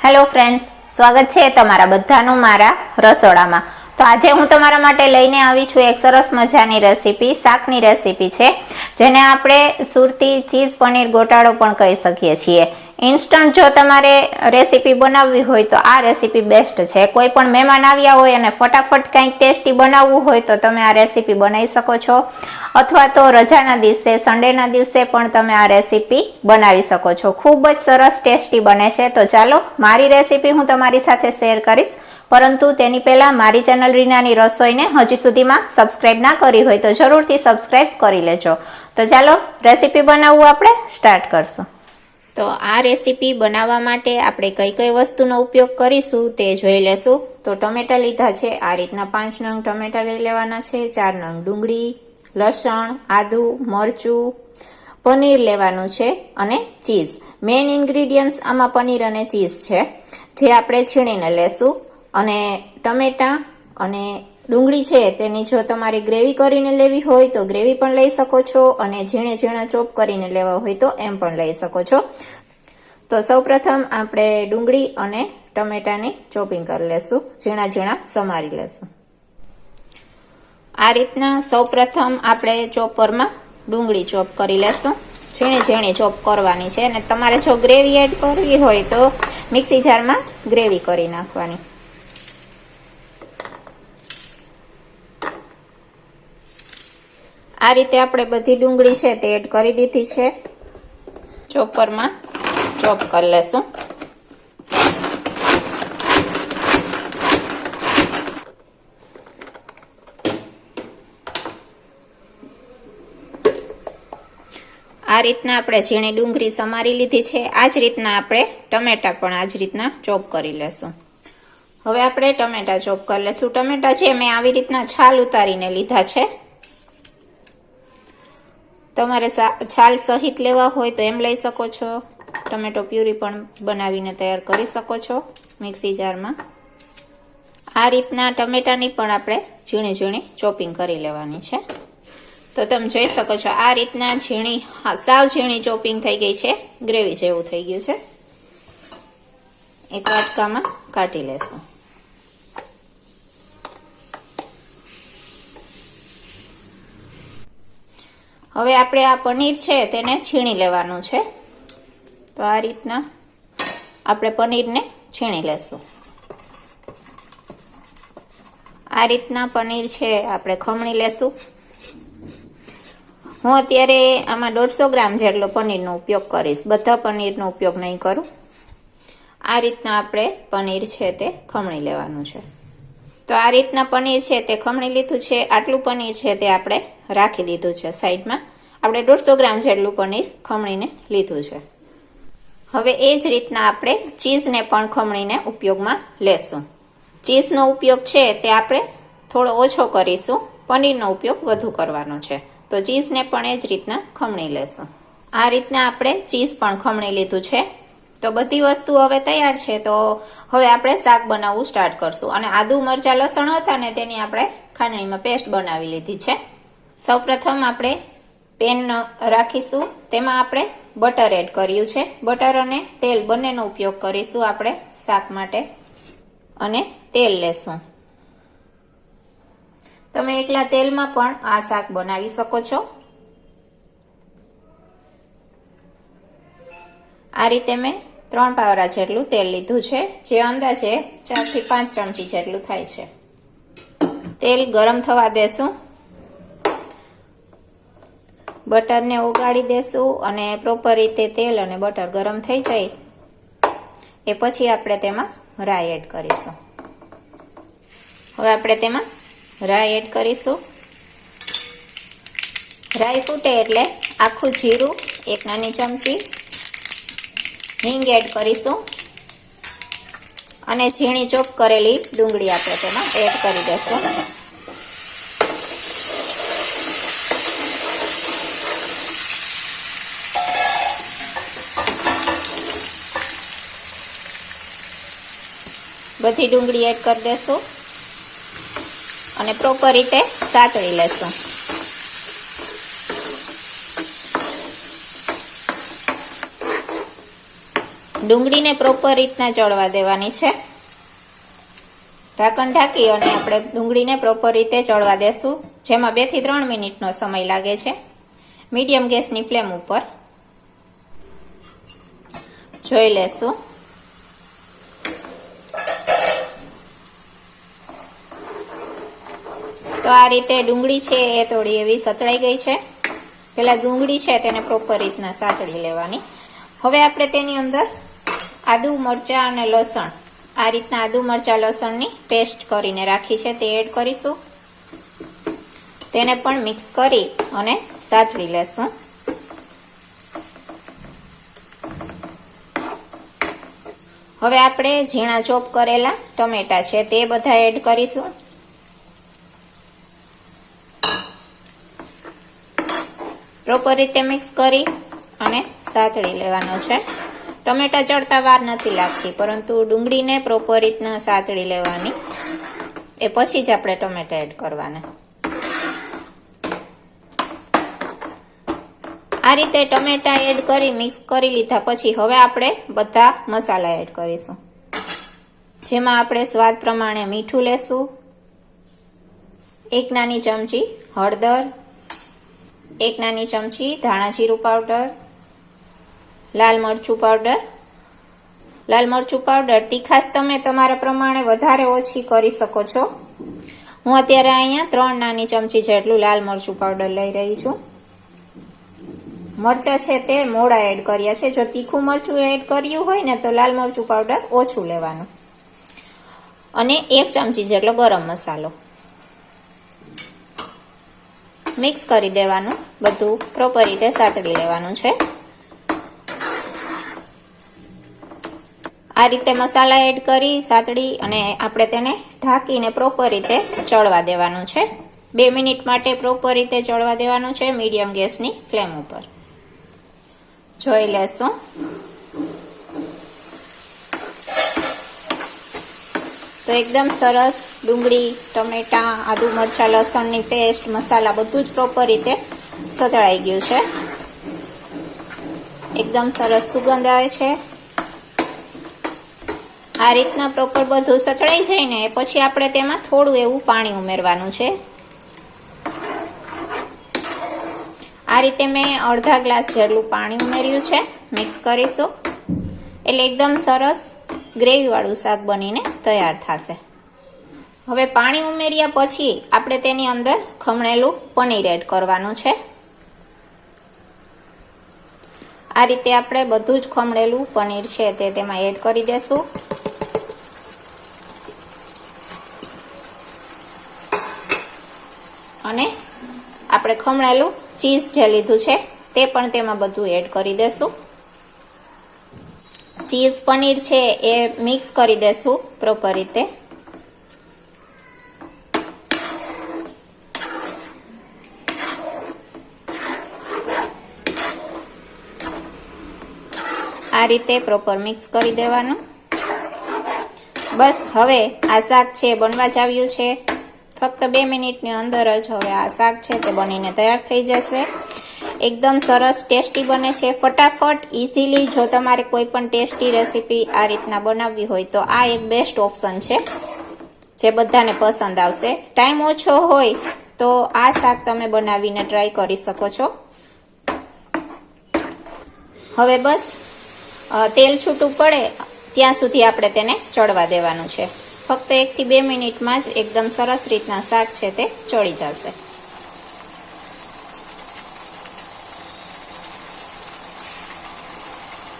Hello friends, સ્વાગત છે તમારા બધાનું મારા રસોડામાં। તો આજે હું તમારા માટે લઈને આવી છું એક સરસ મજાની રેસીપી, શાકની રેસીપી છે જેને આપણે સુરતી ચીઝ પનીર ગોટાળો પણ કહી શકીએ છીએ। ઇન્સ્ટન્ટ જો તમારે રેસીપી બનાવવી હોય તો આ રેસીપી બેસ્ટ છે। કોઈ પણ મહેમાન આવ્યા હોય અને ફટાફટ કંઈક ટેસ્ટી બનાવવું હોય તો તમે આ રેસીપી બનાવી શકો છો, અથવા તો રજાના દિવસે સન્ડેના દિવસે પણ તમે આ રેસીપી બનાવી શકો છો। ખૂબ જ સરસ ટેસ્ટી બને છે। તો ચાલો મારી રેસીપી હું તમારી સાથે શેર કરીશ, પરંતુ તેની પહેલા મારી ચેનલ રીનાની રસોઈને હજી સુધીમાં સબસ્ક્રાઇબ ના કરી હોય તો જરૂરથી સબસ્ક્રાઇબ કરી લેજો। તો ચાલો રેસીપી બનાવવું આપણે સ્ટાર્ટ કરશું। તો આ રેસીપી બનાવવા માટે આપણે કઈ કઈ વસ્તુનો ઉપયોગ કરીશું તે જોઈ લેશું। તો ટમેટા લીધા છે, આ રીતના 5 નંગ ટમેટા લઈ લેવાના છે, 4 નંગ ડુંગળી, લસણ, આદુ, મરચું, પનીર લેવાનું છે અને ચીઝ। મેઇન ઇન્ગ્રેડિયન્ટ્સ આમાં પનીર અને ચીઝ છે, જે આપણે છીણીને લેશું। અને ટમેટા અને ડુંગળી છે તેની જો તમારે ગ્રેવી કરીને લેવી હોય તો ગ્રેવી પણ લઈ શકો છો, અને ઝીણે ઝીણા ચોપ કરીને લેવા હોય તો એમ પણ લઈ શકો છો। તો સૌપ્રથમ આપણે ડુંગળી અને ટમેટાની ચોપિંગ કરી લેશું, ઝીણા ઝીણા સમારી લેશું। આ રીતના સૌપ્રથમ આપણે ચોપરમાં ડુંગળી ચોપ કરી લેશું, ઝીણી ઝીણી ચોપ કરવાની છે। અને તમારે જો ગ્રેવી એડ કરવી હોય તો મિક્સી જારમાં ગ્રેવી કરી નાખવાની। આ રીતે આપણે બધી ડુંગળી છે તે એડ કરી દીધી છે, ચોપરમાં ચોપ કરી લેશું। આ રીતના આપણે ઝીણી ડુંગળી સમારી લીધી છે, આ જ રીતના આપણે ટમેટા પણ આ જ રીતના ચોપ કરી લેશું। હવે આપણે ટમેટા ચોપ કરી લેશું। ટમેટા છે મેં આવી રીતના છાલ ઉતારીને લીધા છે, તમારે છાલ સહિત લેવા હોય તો એમ લઈ શકો છો। ટમેટો પ્યુરી પણ બનાવીને તૈયાર કરી શકો છો મિક્સી જારમાં। આ રીતના ટમેટાની પણ આપણે ઝીણી ઝીણી ચોપિંગ કરી લેવાની છે। તો તમે જોઈ શકો છો આ રીતના ઝીણી, સાવ ઝીણી ચોપિંગ થઈ ગઈ છે, ગ્રેવી જેવું થઈ ગયું છે। એક વાટકામાં કાઢી લેશું। હવે આપણે આ પનીર છે તેને છીણી લેવાનું છે। તો આ રીતના આપણે પનીરને છીણી લેશું। આ રીતના પનીર છે આપણે ખમણી લેશું। હું અત્યારે આમાં 150 ગ્રામ જેટલો પનીરનો ઉપયોગ કરીશ, બધા પનીરનો ઉપયોગ નહીં કરું। આ રીતના આપણે પનીર છે તે ખમણી લેવાનું છે। તો આ રીતના પનીર છે તે ખમણી લીધું છે। આટલું પનીર છે તે આપણે રાખી દીધું છે સાઈડમાં। આપણે 150 ગ્રામ જેટલું પનીર ખમણીને લીધું છે। હવે એ જ રીતના આપણે ચીઝને પણ ખમણીને ઉપયોગમાં લેશું। ચીઝનો ઉપયોગ છે તે આપણે થોડો ઓછો કરીશું, પનીરનો ઉપયોગ વધુ કરવાનો છે। તો ચીઝને પણ એ જ રીતના ખમણી લેશું। આ રીતના આપણે ચીઝ પણ ખમણી લીધું છે। તો બધી વસ્તુ હવે તૈયાર છે, તો હવે આપણે શાક બનાવવું સ્ટાર્ટ કરશું। અને આદુ, મરચાં, લસણ હતા ને તેની આપણે ખાંડણીમાં પેસ્ટ બનાવી લીધી છે। સૌપ્રથમ આપણે પેન રાખીશું, તેમાં આપણે બટર એડ કર્યું છે। બટર અને તેલ બંનેનો ઉપયોગ કરીશું આપણે શાક માટે। અને તેલ લેશું, તમે એકલા તેલમાં પણ આ શાક બનાવી શકો છો। આ રીતે મેં 3 પાવરા જેટલું તેલ લીધું છે, જે અંદાજે 4 થી 5 ચમચી જેટલું થાય છે। તેલ ગરમ થવા દેશું, બટરને ઓગાળી દેશું, અને પ્રોપર રીતે તેલ અને બટર ગરમ થઈ જાય એ પછી આપણે તેમાં રાઈ એડ કરીશું। હવે આપણે તેમાં રાઈ એડ કરીશું। રાઈ ફૂટે એટલે આખું જીરું 1 નાની ચમચી, હિંગ એડ કરીશું, અને ઝીણી ચોપ કરેલી ડુંગળી આપણે તેમાં એડ કરી દઈશું। બધી ડુંગળી એડ કરી દેશું અને પ્રોપર રીતે સાતળી લેશું। ડુંગળીને પ્રોપર રીતના ચડવા દેવાની છે. ઢાંકણ ઢાંકી અને આપણે ડુંગળીને પ્રોપર રીતે ચડવા દેશું, જેમાં 2 થી 3 મિનિટનો સમય લાગે છે મીડિયમ ગેસની ફ્લેમ ઉપર. જોઈ લેશું. તો આ રીતે ડુંગળી છે એ થોડી એવી સતળાઈ ગઈ છે. પેલા ડુંગળી છે તેને પ્રોપર રીતના સાતળી લેવાની. હવે આપણે તેની અંદર આદુ મરચાં અને લસણ, આ રીતના આદુ મરચાં લસણની પેસ્ટ કરીને રાખી છે તે એડ કરીશું. તેને પણ મિક્સ કરી અને સાતળી લેશું. હવે આપણે ઝીણા ચોપ કરેલા ટમેટા છે તે બધા એડ કરીશું. પ્રોપર રીતે મિક્સ કરી અને સાતળી લેવાનો છે. ટમેટા ચડતા વાર નથી લાગતી, પરંતુ ડુંગળીને પ્રોપર રીતના સાતળી લેવાની, એ પછી જ આપણે ટમેટા એડ કરવાના. આ રીતે ટમેટા એડ કરી મિક્સ કરી લીધા પછી હવે આપણે બધા મસાલા એડ કરીશું, જેમાં આપણે સ્વાદ પ્રમાણે મીઠું લેશું, 1 નાની ચમચી હળદર, 1 નાની ચમચી ધાણા જીરું પાવડર, લાલ મરચું પાવડર. લાલ મરચું પાવડર તીખાશ તમે તમારા પ્રમાણે વધારે ઓછી કરી શકો છો. હું અત્યારે અહીંયા 3 નાની ચમચી જેટલું લાલ મરચું પાવડર લઈ રહી છું. મરચાં છે તે મોડા એડ કર્યા છે. જો તીખું મરચું એડ કર્યું હોય ને તો લાલ મરચું પાવડર ઓછું લેવાનું. અને 1 ચમચી જેટલો ગરમ મસાલો મિક્સ કરી દેવાનું. બધું પ્રોપર રીતે સાતળી લેવાનું છે. આ રીતે મસાલા એડ કરી સાતળી અને આપણે તેને ઢાંકીને પ્રોપર રીતે ચડવા દેવાનું છે. 2 મિનિટ માટે પ્રોપર રીતે ચડવા દેવાનું છે મીડિયમ ગેસની ફ્લેમ ઉપર. જોઈ લેશું. તો એકદમ સરસ ડુંગળી, ટમેટા, આદુ મરચાં લસણની પેસ્ટ, મસાલા બધું જ પ્રોપર રીતે સતળાઈ ગયું છે. એકદમ સરસ સુગંધ આવે છે. આ રીતના પ્રોપર બધું સતળાઈ જાય ને પછી આપણે તેમાં થોડું એવું પાણી ઉમેરવાનું છે. આ રીતે મેં અડધા ગ્લાસ જેટલું પાણી ઉમેર્યું છે. મિક્સ કરીશું એટલે એકદમ સરસ ગ્રેવીવાળું શાક બનીને તૈયાર થશે. હવે પાણી ઉમેર્યા પછી આપણે તેની અંદર ખમણેલું પનીર એડ કરવાનું છે. આ રીતે આપણે બધું જ ખમણેલું પનીર છે તે તેમાં એડ કરી દેશું. અને આપણે ખમણેલું ચીઝ જે લીધું છે તે પણ તેમાં બધું એડ કરી દેશું. ચીઝ પનીર છે એ મિક્સ કરી દેશું પ્રોપર રીતે. આ રીતે પ્રોપર મિક્સ કરી દેવાનું. બસ હવે આ શાક છે બનવા જ આવ્યું છે. ફક્ત 2 મિનિટની અંદર જ હવે આ શાક છે તે બનીને તૈયાર થઈ જશે. એકદમ સરસ ટેસ્ટી બને છે. ફટાફટ ઇઝીલી જો તમારે કોઈ પણ ટેસ્ટી રેસીપી આ રીતના બનાવવી હોય તો આ એક બેસ્ટ ઓપ્શન છે જે બધાને પસંદ આવશે. ટાઈમ ઓછો હોય તો આ શાક તમે બનાવીને ટ્રાય કરી શકો છો. હવે બસ તેલ છૂટું પડે ત્યાં સુધી આપણે તેને ચડવા દેવાનું છે. ફક્ત 1 થી 2 મિનિટમાં જ એકદમ સરસ રીતના શાક છે તે ચડી જશે.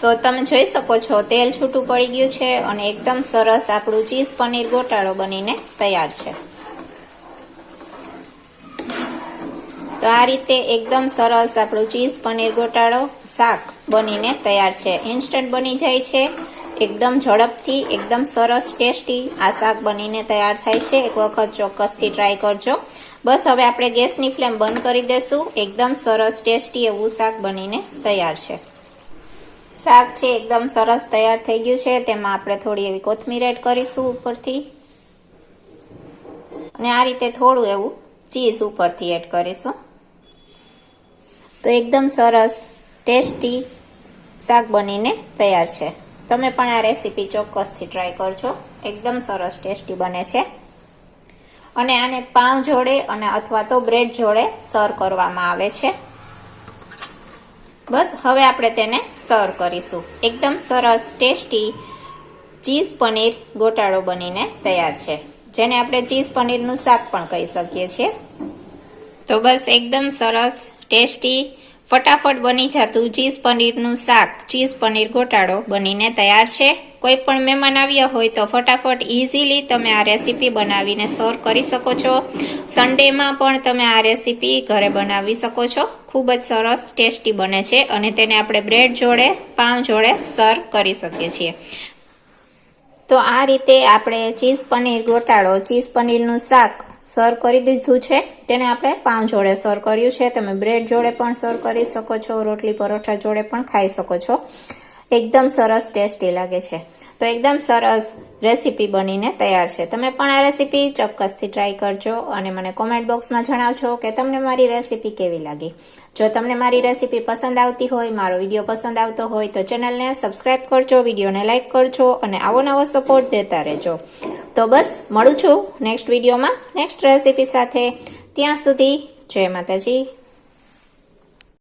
તો તમે જોઈ શકો છો તેલ છૂટું પડી ગયું છે અને એકદમ સરસ આપણું ચીઝ પનીર ગોટાળો બનીને તૈયાર છે. તો આ રીતે એકદમ સરસ આપણું ચીઝ પનીર ગોટાળો શાક બનીને તૈયાર છે. ઇન્સ્ટન્ટ બની જાય છે. એકદમ ઝડપથી એકદમ સરસ ટેસ્ટી આ શાક બનીને તૈયાર થાય છે. એક વખત ચોક્કસથી ટ્રાય કરજો. બસ હવે આપણે ગેસની ફ્લેમ બંધ કરી દેશું. એકદમ સરસ ટેસ્ટી એવું શાક બનીને તૈયાર છે. શાક છે એકદમ સરસ તૈયાર થઈ ગયું છે. તેમાં આપણે થોડી એવી કોથમીર એડ કરીશું ઉપરથી અને આ રીતે થોડું એવું ચીઝ ઉપરથી એડ કરીશું. તો એકદમ સરસ ટેસ્ટી શાક બનીને તૈયાર છે. તમે પણ આ રેસીપી ચોક્કસથી ટ્રાય કરજો, એકદમ સરસ ટેસ્ટી બને છે. અને આને પાઉં જોડે અને અથવા તો બ્રેડ જોડે સર્વ કરવામાં આવે છે. બસ હવે આપણે તેને સર્વ કરીશું. એકદમ સરસ ટેસ્ટી ચીઝ પનીર ગોટાળો બનીને તૈયાર છે, જેને આપણે ચીઝ પનીરનું શાક પણ કહી શકીએ છીએ. તો બસ એકદમ સરસ ટેસ્ટી ફટાફટ બની જતું ચીઝ પનીરનું શાક, ચીઝ પનીર ગોટાળો બનીને તૈયાર છે. કોઈ પણ મહેમાન આવ્યા હોય તો ફટાફટ ઇઝીલી તમે આ રેસીપી બનાવીને સર્વ કરી શકો છો. સન્ડેમાં પણ તમે આ રેસીપી ઘરે બનાવી શકો છો. ખૂબ જ સરસ ટેસ્ટી બને છે અને તેને આપણે બ્રેડ જોડે, પાઉં જોડે સર્વ કરી શકીએ છીએ. તો આ રીતે આપણે ચીઝ પનીર ગોટાળો, ચીઝ પનીરનું શાક સર્વ કરી દીધું છે. તેને આપણે પાઉં જોડે સર્વ કર્યું છે. તમે બ્રેડ જોડે પણ સર્વ કરી શકો છો, રોટલી પરોઠા જોડે પણ ખાઈ શકો છો. એકદમ સરસ ટેસ્ટી લાગે છે. તો એકદમ સરસ રેસીપી બનીને તૈયાર છે. તમે પણ આ રેસીપી ચોક્કસથી ટ્રાય કરજો અને મને કોમેન્ટ બોક્સમાં જણાવજો કે તમને મારી રેસીપી કેવી લાગી. જો તમને મારી રેસીપી પસંદ આવતી હોય, મારો વિડીયો પસંદ આવતો હોય તો ચેનલને સબસ્ક્રાઇબ કરજો, વિડીયોને લાઇક કરજો અને આવો નવો સપોર્ટ દેતા રહેજો. તો બસ મળું છું નેક્સ્ટ વિડીયોમાં નેક્સ્ટ રેસીપી સાથે. ત્યાં સુધી જય માતાજી,